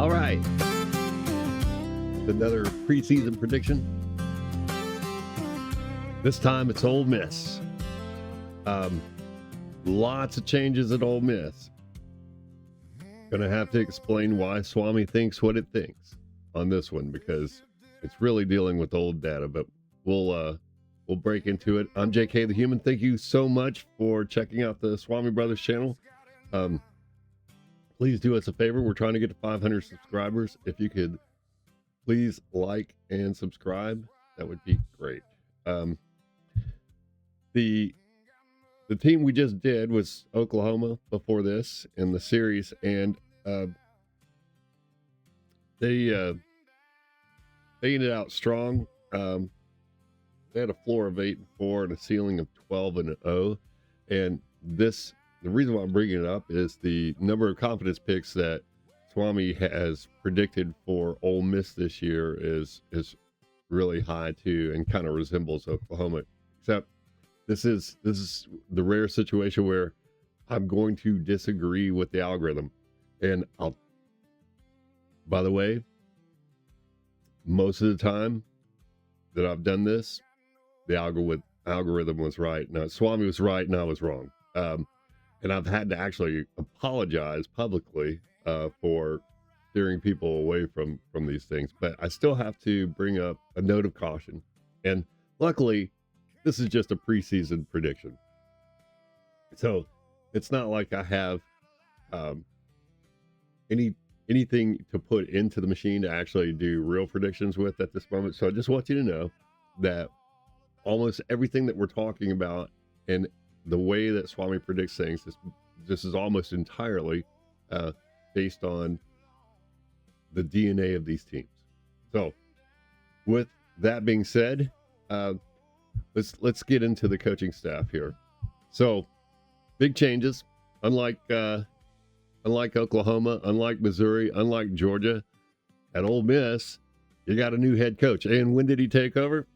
All right. Another preseason prediction. This time it's Ole Miss. Lots of changes at Ole Miss. Gonna have to explain why Swami thinks what it thinks on this one, because it's really dealing with old data, but we'll break into it. I'm JK the Human. Thank you so much for checking out the Swami Brothers channel. Please do us a favor. We're trying to get to 500 subscribers. If you could please like and subscribe, that would be great. The team we just did was Oklahoma before this in the series, and they ended out strong. They had a floor of 8-4 and a ceiling of 12-0, and the reason why I'm bringing it up is the number of confidence picks that Swami has predicted for Ole Miss this year is really high too, and kind of resembles Oklahoma, except this is the rare situation where I'm going to disagree with the algorithm. And by the way, most of the time that I've done this, the algorithm was right. Now, Swami was right and I was wrong. And I've had to actually apologize publicly for steering people away from these things. But I still have to bring up a note of caution. And luckily, this is just a preseason prediction. So it's not like I have anything to put into the machine to actually do real predictions with at this moment. So I just want you to know that almost everything that we're talking about and the way that Swami predicts things, this is almost entirely based on the DNA of these teams. So with that being said, let's get into the coaching staff here. So big changes, unlike Oklahoma, unlike Missouri, unlike Georgia. At Ole Miss, you got a new head coach. And when did he take over?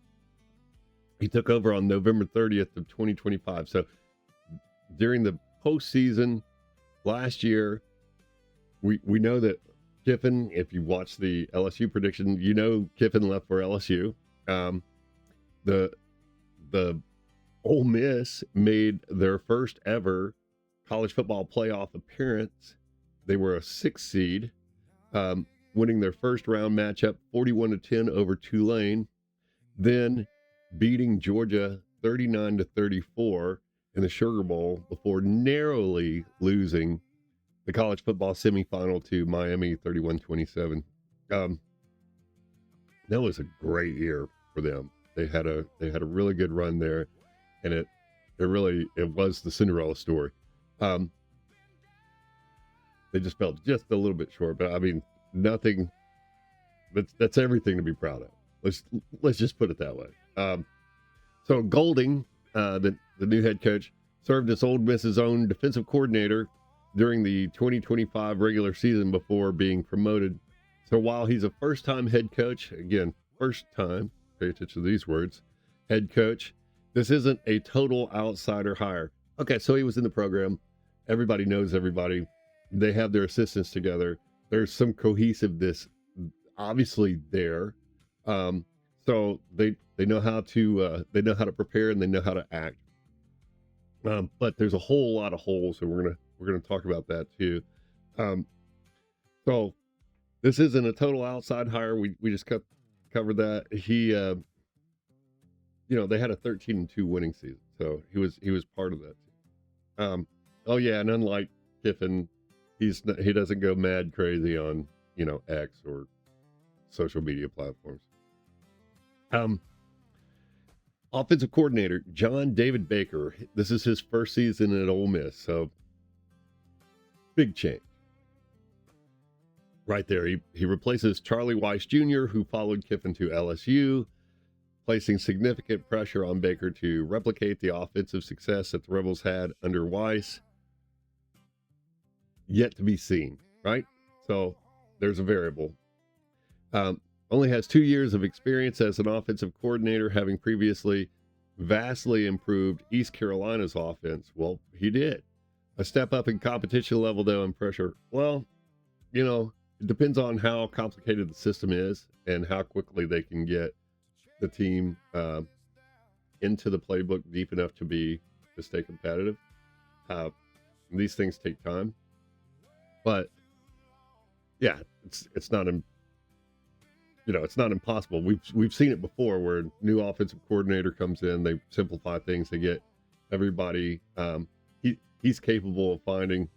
He took over on November 30th of 2025. So during the postseason last year, we know that Kiffin, if you watch the LSU prediction, you know Kiffin left for LSU. The Ole Miss made their first ever college football playoff appearance. They were a 6th seed, winning their first round matchup 41-10 over Tulane, then beating Georgia 39-34 in the Sugar Bowl before narrowly losing the college football semifinal to Miami 31-27. That was a great year for them. They had a really good run there, and it was the Cinderella story. They just fell just a little bit short, but I mean, nothing. That's everything to be proud of. Let's just put it that way. So Golding, the new head coach, served as Ole Miss's own defensive coordinator during the 2025 regular season before being promoted. So while he's a first-time head coach, again, first time, pay attention to these words, head coach, this isn't a total outsider hire. Okay, so he was in the program. Everybody knows everybody. They have their assistants together. There's some cohesiveness obviously there. So they know how to prepare, and they know how to act. But there's a whole lot of holes, and we're gonna talk about that too. So this isn't a total outside hire. We just covered that. He they had a 13-2 winning season, so he was part of that. Oh yeah, and unlike Kiffin, he doesn't go mad crazy on X or social media platforms. Offensive coordinator John David Baker. This is his first season at Ole Miss, so big change right there. He replaces Charlie Weis Jr., who followed Kiffin to LSU, placing significant pressure on Baker to replicate the offensive success that the Rebels had under Weis. Yet to be seen, right? So there's a variable. Only has 2 years of experience as an offensive coordinator, having previously vastly improved East Carolina's offense. Well, he did. A step up in competition level, though, and pressure. Well, it depends on how complicated the system is and how quickly they can get the team into the playbook deep enough to stay competitive. These things take time, but yeah, it's not it's not impossible. We've seen it before where new offensive coordinator comes in, they simplify things, they get everybody. He's capable of finding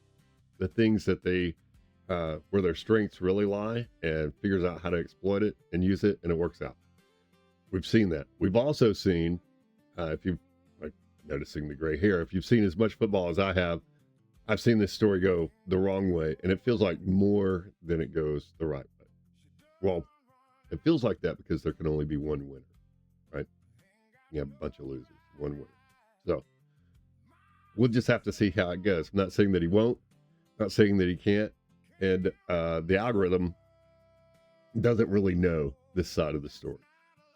the things that they where their strengths really lie and figures out how to exploit it and use it, and it works out. We've seen that. We've also seen, if you've noticing the gray hair, if you've seen as much football as I have, I've seen this story go the wrong way, and it feels like more than it goes the right way. Well, it feels like that because there can only be one winner, right? You have a bunch of losers, one winner. So we'll just have to see how it goes. I'm not saying that he won't, not saying that he can't, and the algorithm doesn't really know this side of the story.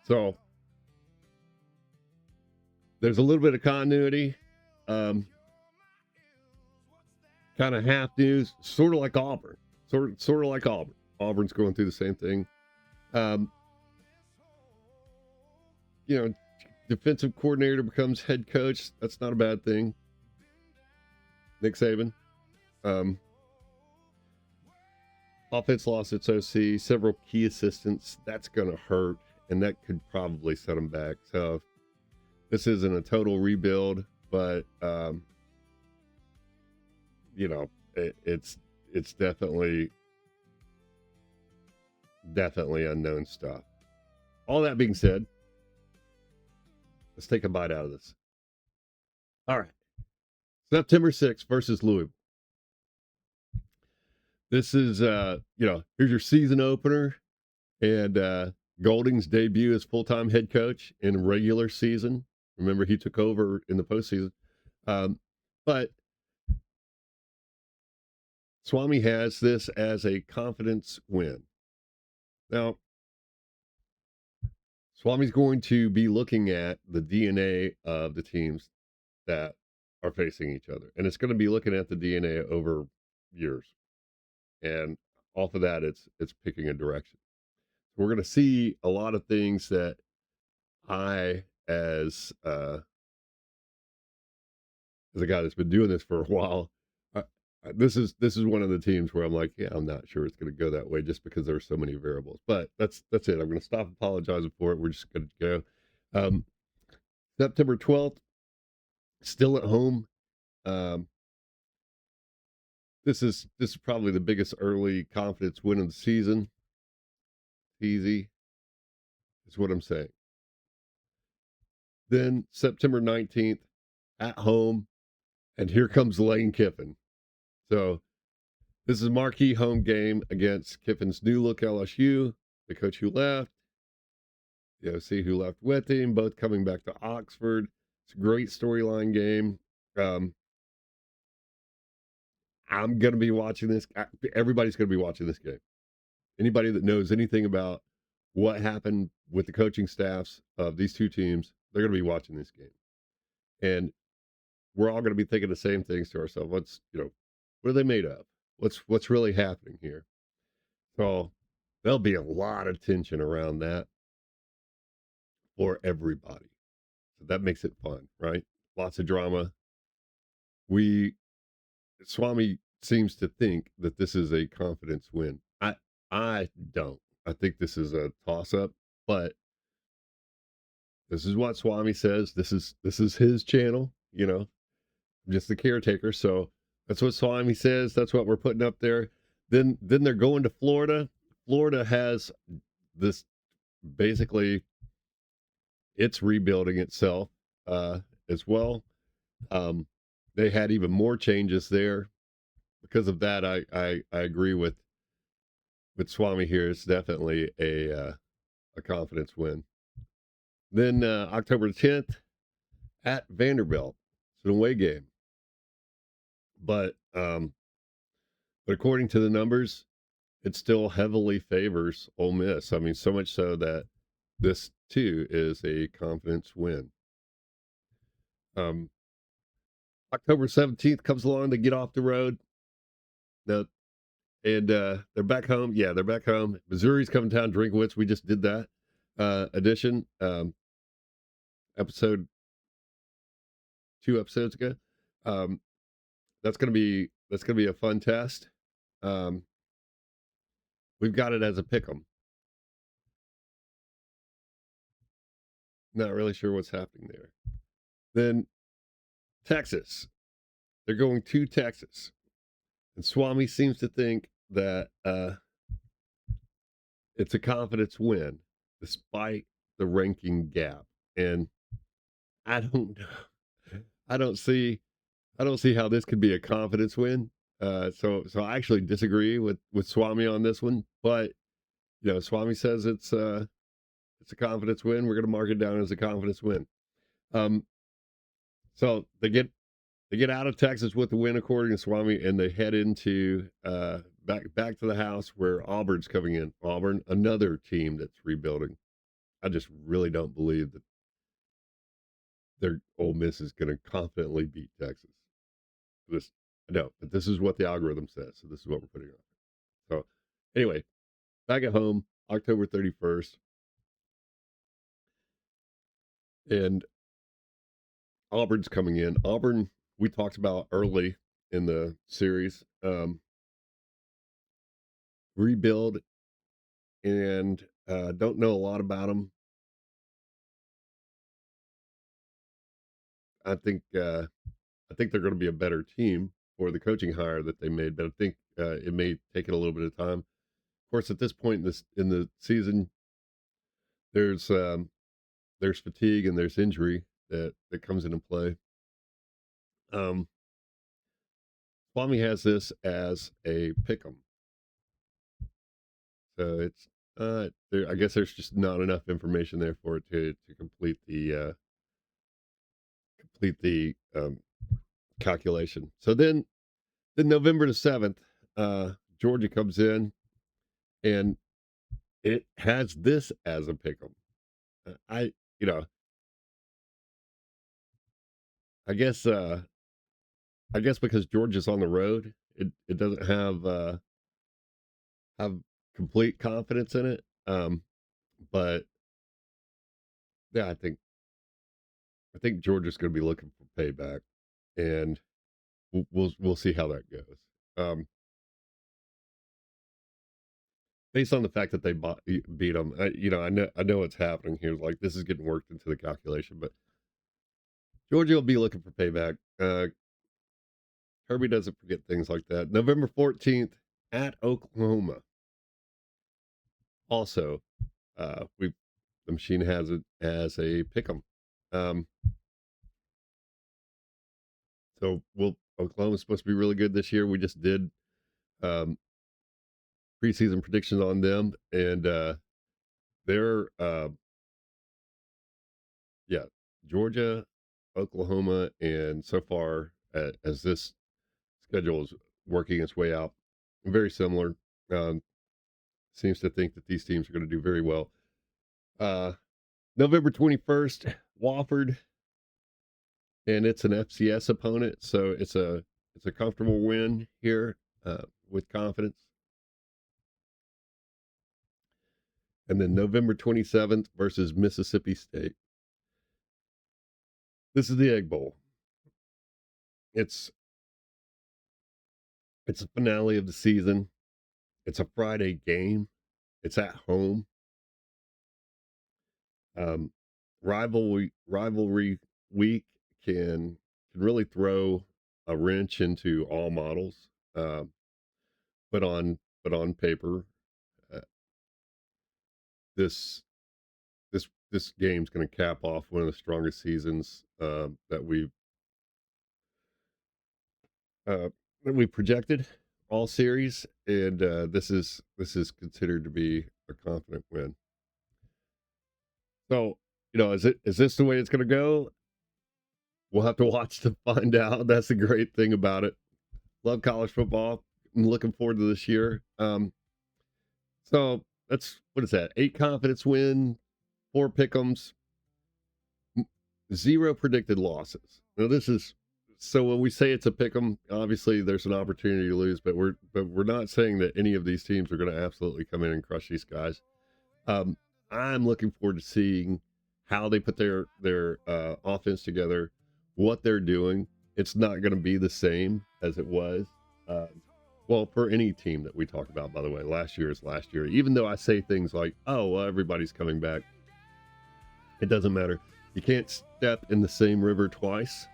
So there's a little bit of continuity, kind of half news, sort of like Auburn, sort of like Auburn. Auburn's going through the same thing. Defensive coordinator becomes head coach. That's not a bad thing. Nick Saban. Offense lost its OC, several key assistants. That's going to hurt, and that could probably set them back. So this isn't a total rebuild, but it's definitely unknown stuff. All that being said, let's take a bite out of this. All right. September 6th versus Louisville. This is, here's your season opener, and Golding's debut as full-time head coach in regular season. Remember, he took over in the postseason. But Swami has this as a confidence win. Now, Swami's going to be looking at the DNA of the teams that are facing each other. And it's going to be looking at the DNA over years. And off of that, it's picking a direction. We're going to see a lot of things that I, as a guy that's been doing this for a while, this is one of the teams where I'm like, yeah, I'm not sure it's going to go that way just because there's so many variables. But that's it. I'm going to stop apologizing for it. We're just going to go. September 12th, still at home. This is probably the biggest early confidence win of the season. Easy is what I'm saying. Then September 19th at home, and here comes Lane Kiffin. So this is a marquee home game against Kiffin's new look LSU, the coach who left, the OC who left with him, both coming back to Oxford. It's a great storyline game. I'm going to be watching this. Everybody's going to be watching this game. Anybody that knows anything about what happened with the coaching staffs of these two teams, they're going to be watching this game. And we're all going to be thinking the same things to ourselves. What are they made of? What's really happening here? So there'll be a lot of tension around that for everybody. So that makes it fun, right? Lots of drama. Swami seems to think that this is a confidence win. I don't. I think this is a toss-up, but this is what Swami says. This is his channel, I'm just the caretaker. So that's what Swami says. That's what we're putting up there. Then they're going to Florida. Florida has this, basically it's rebuilding itself as well. They had even more changes there. Because of that, I agree with Swami here. It's definitely a confidence win. Then October 10th at Vanderbilt. It's an away game. But according to the numbers, it still heavily favors Ole Miss. I mean, so much so that this too is a confidence win. October 17th comes along, they get off the road. Now, And they're back home. Yeah, they're back home. Missouri's coming down, Drinkwitz. We just did that edition, episode 2 episodes ago. Um, that's gonna be a fun test. Um, we've got it as a pick 'em. Not really sure what's happening there. Then Texas. They're going to Texas. And Swami seems to think that it's a confidence win despite the ranking gap. And I don't know. I don't see how this could be a confidence win. So I actually disagree with Swami on this one. But Swami says it's a confidence win. We're going to mark it down as a confidence win. Um, so they get out of Texas with the win, according to Swami, and they head into back to the house where Auburn's coming in. Auburn, another team that's rebuilding. I just really don't believe that their Ole Miss is going to confidently beat Texas. This I know, but this is what the algorithm says, so this is what we're putting on. So anyway, back at home, October 31st, and Auburn's coming in. Auburn, we talked about early in the series. Rebuild, and don't know a lot about them. I think they're going to be a better team for the coaching hire that they made, but I think it may take it a little bit of time. Of course, at this point in the season, there's fatigue and there's injury that comes into play. Swami has this as a pick 'em, so it's I guess there's just not enough information there for it to complete the calculation. So then November the 7th, Georgia comes in and it has this as a pick 'em. I you know I guess because Georgia's on the road, it doesn't have complete confidence in it. But yeah, I think Georgia's going to be looking for payback, and we'll see how that goes. Um, Based on the fact that they beat them, I know what's happening here. Like, this is getting worked into the calculation, but Georgia will be looking for payback. Kirby doesn't forget things like that. November 14th at Oklahoma. Also, the machine has it as a pick 'em. Um, so Oklahoma's supposed to be really good this year. We just did um, preseason predictions on them, and they're yeah, Georgia, Oklahoma, and so far as this schedule is working its way out, very similar. Um, Seems to think that these teams are going to do very well. Uh, November 21st, Wofford, and it's an FCS opponent, so it's a comfortable win here with confidence. And then November 27th versus Mississippi State. This is the Egg Bowl. It's a finale of the season. It's a Friday game. It's at home. Um, rivalry week can really throw a wrench into all models. But on paper, uh, this this game's going to cap off one of the strongest seasons uh, that we projected all series, and this is considered to be a confident win. So, is this the way it's going to go? We'll have to watch to find out. That's the great thing about it. Love college football. I'm looking forward to this year. So that's what is that? 8 confidence win, 4 pick'ems, 0 predicted losses. Now this is So when we say it's a pick 'em, obviously there's an opportunity to lose, but we're not saying that any of these teams are going to absolutely come in and crush these guys. I'm looking forward to seeing how they put their offense together, what they're doing. It's not going to be the same as it was. Well, for any team that we talk about, by the way, last year is last year. Even though I say things like, "Oh, well, everybody's coming back," it doesn't matter. You can't step in the same river twice.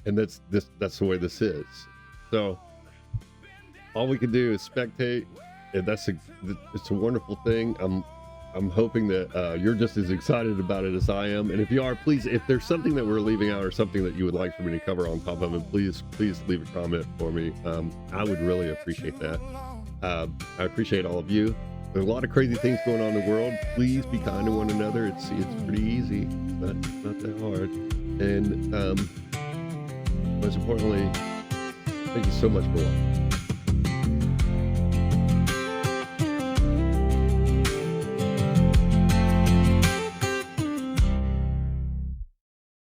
And that's the way this is. So all we can do is spectate, and it's a wonderful thing. I'm hoping that you're just as excited about it as I am. And if you are, please, if there's something that we're leaving out or something that you would like for me to cover on top of it, please leave a comment for me. I would really appreciate that. I appreciate all of you. There's a lot of crazy things going on in the world. Please be kind to one another. It's pretty easy. It's not that hard. And most importantly, thank you so much for watching.